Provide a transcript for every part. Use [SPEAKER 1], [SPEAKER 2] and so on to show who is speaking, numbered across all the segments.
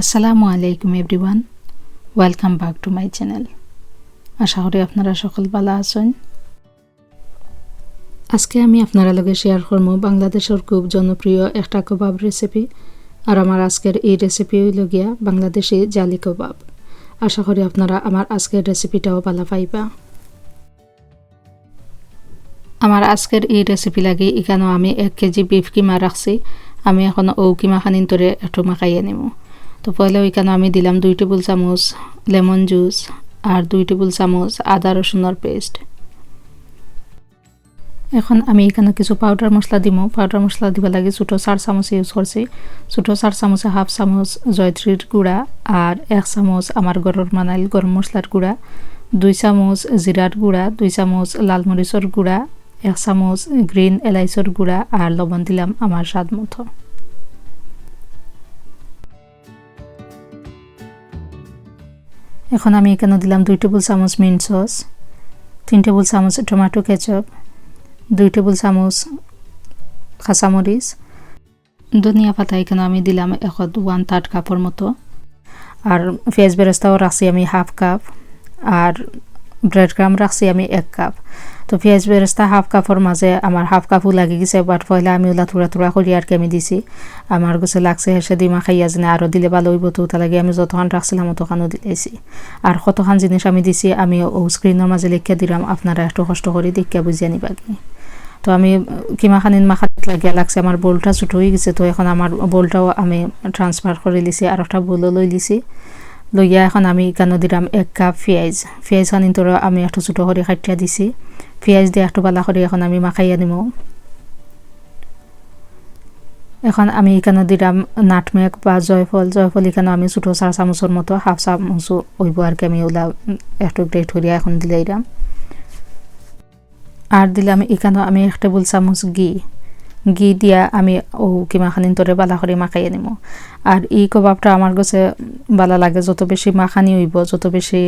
[SPEAKER 1] আসসালামু আলাইকুম everyone, welcome back to my channel. আশা করি আপনারা সকল ভালো আছেন। আজকে আমি আপনারা লগে শেয়ার করব বাংলাদেশের খুব জনপ্রিয় একটা কাবাব রেসিপি। আর আমার আজকের এই রেসিপি হইল গিয়া বাংলাদেশি জালি কাবাব। আশা করি আপনারা আমার আজকের রেসিপিটাও ভালো পাইবা। আমার আজকের এই রেসিপি লাগে এখানে আমি 1 কেজি বিফ কিমা রাখছি। আমি এখন ও কিমা খানিন তোরে একটু মাখাইয়ে নিব। তো পহলে ওইখানে আমি দিলাম 2 টেবিল চামচ লেমন জুস আর 2 টেবিল চামচ আদা রসুনের পেস্ট। এখন আমি এখানে কিছু পাউডার মশলা দিব। পাউডার মশলা দিবা লাগে ছোট 4 চামচ ইউজ করছি। ছোট 4 চামচে হাফ চামচ জয়ত্রীর গুঁড়া আর 1 চামচ আমার গরম মানাইল গরম মশলার গুঁড়া, 2 চামচ জিরার গুঁড়া, 2 চামচ লাল মরিচের গুঁড়া, 1 চামচ গ্রিন এলাইচের গুঁড়া আর লবণ দিলাম আমার স্বাদ মতো। এখন আমি এখানে দিলাম 2 টেবিল চামচ মিন্ট সস, 3 টেবিল চামচ টমেটো কেচাপ, 2 টেবিল চামচ কাঁচামরিচ, ধনিয়া পাতা এখানে আমি দিলাম 1/3 কাপের মতো, আর পেঁয়াজ বেরেস্তাও রাখছি আমি হাফ কাপ, আর ব্রেড ক্রাম রাখছি আমি 1 কাপ। তো পেঁয়াজ বেরেস্তা হাফ কাপের মাঝে আমার হাফ কাপও লাগি গেছে, বাট পয়লা আমি ওলা থোড়া থোড়া করি আর কি আমি দিছি। আমার কাছে লাগছে হেসে দিমা খাইয়া জানে আরও দিলে ভালো হইব, তো তা লাগে আমি যতক্ষণ রাখছিলাম অতখানও দিয়েছি। আর কতখান জিনিস আমি দিছি আমি ও স্ক্রিনের মাঝে লিখিয়া দিলাম, আপনারা একটু কষ্ট করে দেখিয়া বুঝিয়া নিবা কি। তো আমি কিমা খানিন মাখাত লাগিয়া লাগছে, আমার বোলটা ছোট হয়ে গেছে। তো এখন আমার বোলটাও আমি ট্রান্সফার করে লিছি আর একটা বোলও লই লিছি। লইয়া এখন আমি এখানে দিলাম 1 কাপ পেঁয়াজ। পেঁয়াজ খানিন তোর আমি একটু ছোটো করে কাটিয়া দিছি। পেঁয়াজ দিয়ে একটু বালা করে এখন আমি মাখাইয়া নিব। এখন আমি এখানে দিলাম নাটমেগ বা জয়ফল। জয়ফল এখানে আমি ছোটো 4 চামচের মতো, হাফ চামচ হইব আর কি আমি ওলা একটু গ্রেট করিয়া এখন দিলে দিলাম। আর দিলাম এখানে আমি 1 টেবিল চামচ ঘি দিয়া আমি ও কিমা খানিন তোরে বালা করে মাখাইয়া নিব। আর এই কাবাবটা আমার কাছে ভালো লাগে, যত বেশি মাখানি হইব, যত বেশি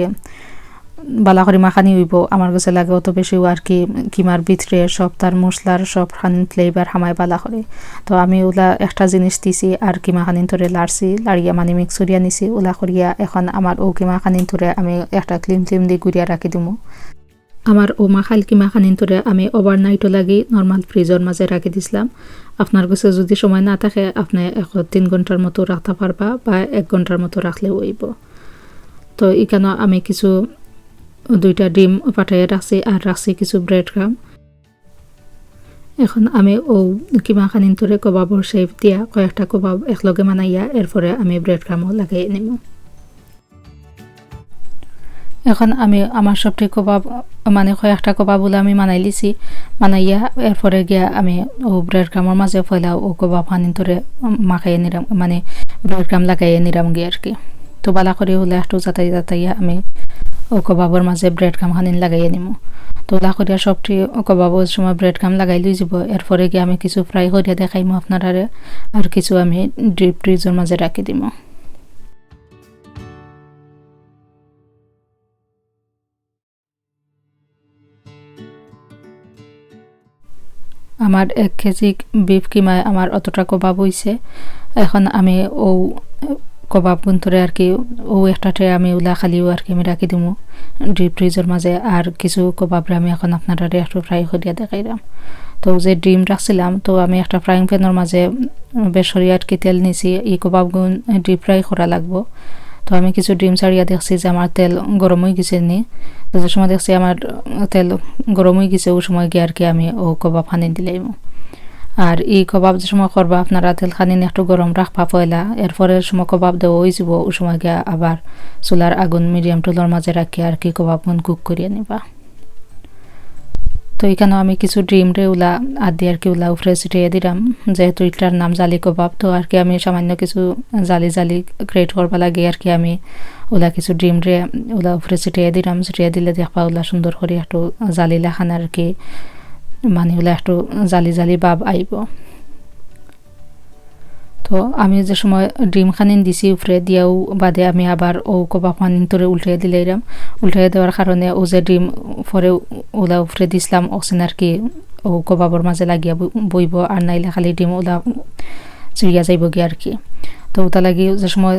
[SPEAKER 1] বালা করে মাখানি হইব আমার কাছে লাগে অত বেশি আর কি কিমার ভিতরে সব তার মশলার সব খানিন ফ্লেভার হামায় বালা করে। তো আমি ওলা একটা জিনিস দিছি আর কিমা খানিন তোরে লাড়ছি, লাড়িয়া মানে মিক্স করিয়া নিছি ওলা করিয়া। এখন আমার ও কিমা খানিন তোরে আমি একটা ক্লিম দিয়ে গুড়িয়া রাখি দিব। আমার ও মাখাইল কিমা খানিন তোরে আমি ওভারনাইটও লাগি নর্মাল ফ্রিজের মাঝে রাখি দিছিলাম। আপনার কাছে যদি সময় না থাকে আপনি 3 ঘন্টার মতো রাখতে পারবা বা 1 ঘন্টার মতো রাখলেও হইব। তো এখানে আমি কিছু 2টা ডিম পাঠাইয়া রাখছি আর রাখছি কিছু ব্রেড ক্রাম। এখন আমি ও কিমা খানিন তোরে কাবাবর শেপ দিয়া কয়েকটা কাবাব একলগে বানাইয়া এরপরে আমি ব্রেড ক্রামও লাগাই নিব। এখন আমি আমার সবটি কাবাব মানে কয়েকটা কাবাব বলে আমি বানাই লিছি। বানাইয়া এরপরে গিয়া আমি ও ব্রেড ক্রামের মাঝে ফেলা ও কাবাব খানিন তোরে মাখাইয়ে নিলাম, মানে ব্রেড ক্রাম লাগাইয়ে নিলাম গিয়ে আর কি। তো বালা করে হলে একটু যাতাইয়া আমি ও কাবাবর মাঝে ব্রেড ক্রাম খানিন লাগাইয়ে নিব। তো ওলা করিয়া সবটি কাবাবর সময় ব্রেড ক্রাম লাগাই লই যাব। এরপরে গিয়ে আমি কিছু ফ্রাই করিয়া দেখাইমু আপনারা, আর কিছু আমি ডিপ ফ্রিজের মাঝে রাখি দিব। আমার 1 কেজি বিফ কিমায় আমার অতটা কাবাব হইছে। এখন আমি ও কাবাব গুন্তরে আর কি ও একটা ট্রে আমি ওলা খালিও আর কি আমি রাখি দিব ডিপ ফ্রিজের মাঝে। আর কিছু কাবাবরে আমি এখন আপনারা একটু ফ্রাই করিয়া দেখাইলাম। তো যে ডিম রাখছিলাম, তো আমি একটা ফ্রাইং প্যানের মাঝে বেসরি আর কি তেল নিছি, এই কাবাবগুন ডিপ ফ্রাই করা লাগবো। তো আমি কিছু ডিম ছাড়িয়া দেখছি যে আমার তেল গরম হয়ে গেছে নি। তো যে সময় দেখছি আমার তেল গরম হয়ে গেছে ওই সময় গিয়ে আর কি আমি ও কাবাব খানি দিলাম। আর এই কাবাব যে সময় করবা আপনারা তেল খানি একটু গরম রাখবা পয়লা, এরপরের সময় কাবাব দেওয়া হয়ে যাব ওই সময় গিয়ে আবার চুলার আগুন মিডিয়াম টুলোর মাঝে রাখি আর কি কাবাবগুন কুক করিয়ে নিবা। তো এখানে আমি কিছু ডিম রে ওলা আদি আর কি ওলা উপরে ছিটিয়ে দিলাম, যেহেতু এটার নাম জালি কাবাব। তো আর কি আমি সামান্য কিছু জালি গ্রেট করবা লাগে আর কি আমি ওলা কিছু ডিম রে ওলা উপরে ছিটিয়ে দিলাম। ছিটিয়ে দিলে দেখবা ওলা সুন্দর করে একটু জালি লাখান আর কি, মানে ওলা একটু জালি ভাব আইব। তো আমি যে সময় ডিম খানিন দিছি উপরে দিয়াও বাদে আমি আবার ও কবাব খানিন তোরে উল্টে দিলাইরাম উল্টে দেওয়ার কারণে ও যে ডিম পরে ওলা উপরে দিছিলাম অক্সিন আর কি ও কবাবর মাঝে লাগিয়া বইব আর নাইলে খালি ডিম ওলা চিড়িয়া যাইব গিয়ে আর কি তো ওটা লাগি যে সময়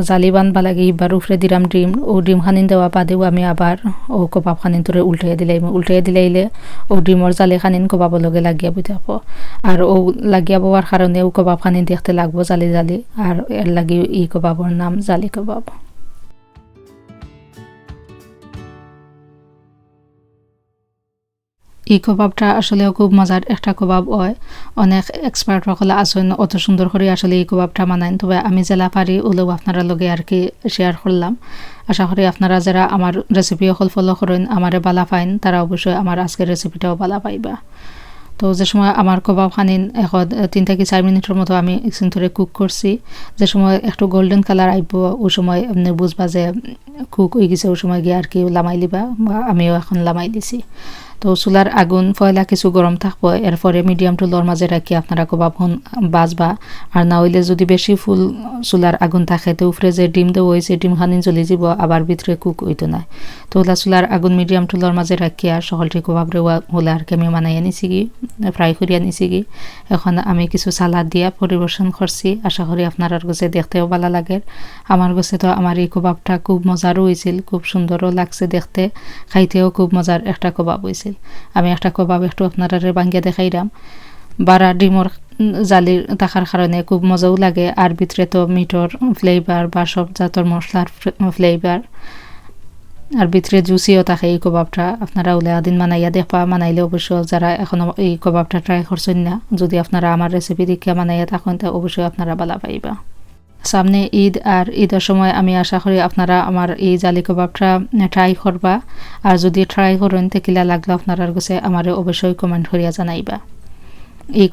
[SPEAKER 1] জালি বানবা লাগে এবার উপরে দিলাম ডিম ও ডিম খানিন দেওয়া বাদেও আমি আবার ও কবাব খানিন তোরে উল্টে দিলাইলে ও ডিমর জালি খানিন কবাবর লগে লাগিয়া বই থাকবো আর ও লাগিয়া বওয়ার কারণে ও কবাব খানিন দেখতে লাগবো জালি জালি আর এর লাগি এই কবাবর নাম জালি কাবাব। এই কবাবটা আসলে খুব মজার একটা কবাব হয় অনেক এক্সপার্ট সকলে আছেন অত সুন্দর করে আসলে এই কবাবটা বানাইন তবে আমি জেলা পারি ওলেও আপনারা লগে আর কি শেয়ার করলাম আশা করি আপনারা যারা আমার রেসিপি সকল ফলো করেন আমারে বালা পাইন তারা অবশ্যই আমার আজকের রেসিপিটাও বালা পাইবা। তো যে সময় আমার কবাব খানিন এখন 3 থেকে 4 মিনিটের মতো আমি একদিন ধরে কুক করছি যে সময় একটু গোল্ডেন কালার আইব ওই সময় এমনি বুঝবা যে কুক হয়ে গেছে ওই সময় গিয়ে আর কি লামাই লিবা আমিও এখন লামাই দিছি। তো চুলার আগুন পয়লা কিছু গরম থাকবো এরপরে মিডিয়াম টু লোর মাঝে রাখি আপনারা কবাব বাজবা আর না হইলে যদি বেশি ফুল চুলার আগুন থাকে তো উপরে যে ডিম দেওয়া হয়েছে ডিম খানি জ্বলি যাব আবার ভিতরে কুক হইতো না তো ওলা চুলার আগুন মিডিয়াম টু লোর মাঝে রাখি আর সকলটি কবাব রেওয়া হলে আর কি আমি বানাই আনিছি কি ফ্রাই করি আনিছি কি এখন আমি কিছু সালাদ দিয়া পরিবেশন করছি আশা করি আপনার কাছে দেখতেও ভালো লাগে আমার কাছে তো আমার এই কবাবটা খুব মজারও হয়েছিল খুব সুন্দরও লাগছে দেখতে খাইতেও খুব মজার একটা কবাব হয়েছিল। আমি একটা কবাব একটু আপনারা ভাঙ্গিয়া দেখাইলাম বাড়া ডিমর জালির থাকার কারণে খুব মজাও লাগে আর ভিতরে তো মিটর ফ্লেভার বা সব জাতর মশলার ফ্লেভার আর ভিতরে জুসিও থাকে এই কবাবটা আপনারা ওলে আদিন বানাইয়া দেখবা বানাইলে অবশ্য যারা এখনো এই কবাবটা ট্রাই করছেন না যদি আপনারা আমার রেসিপি দেখে বানাইয়া থাকেন তা অবশ্যই আপনারা ভালো পাইবা। সামনে ঈদ আর ঈদের সময় আমি আশা করি আপনারা আমার এই জালি কাবাবটা ট্রাই করবা আর যদি ট্রাই করেন তেকিলা লাগলো আপনারা কাছে আমার অবশ্যই কমেন্ট করিয়া জানাইবা। এই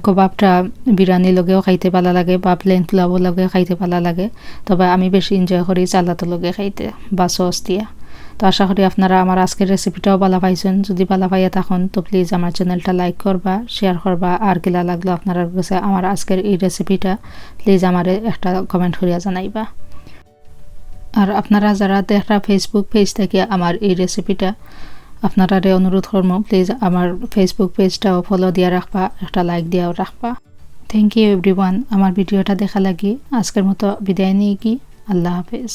[SPEAKER 1] কাবাবটা বিরিয়ানি লগেও খাইতে ভালো লাগে বা প্লেন পোলাও লগে খাইতে ভালো লাগে তবে আমি বেশি এনজয় করি চালাতো লগে খাইতে বা সস দিয়া। তো আশা করি আপনারা আমার আজকের রেসিপিটাও ভালো পাইছেন যদি ভালো পাইয়া থাকুন তো প্লিজ আমার চ্যানেলটা লাইক করবা শেয়ার করবা আর কিলা লাগলো আপনারা কাছে আমার আজকের এই রেসিপিটা প্লিজ আমারে একটা কমেন্ট করিয়া জানাইবা। আর আপনারা যারা দেখা ফেসবুক পেজ থেকে আমার এই রেসিপিটা আপনারা অনুরোধ করব প্লিজ আমার ফেসবুক পেজটাও ফলো দিয়া রাখবা একটা লাইক দিয়াও রাখবা। থ্যাংক ইউ এভরিওয়ান আমার ভিডিওটা দেখা লাগি আজকের মতো বিদায় নিয়ে কি আল্লাহ হাফেজ।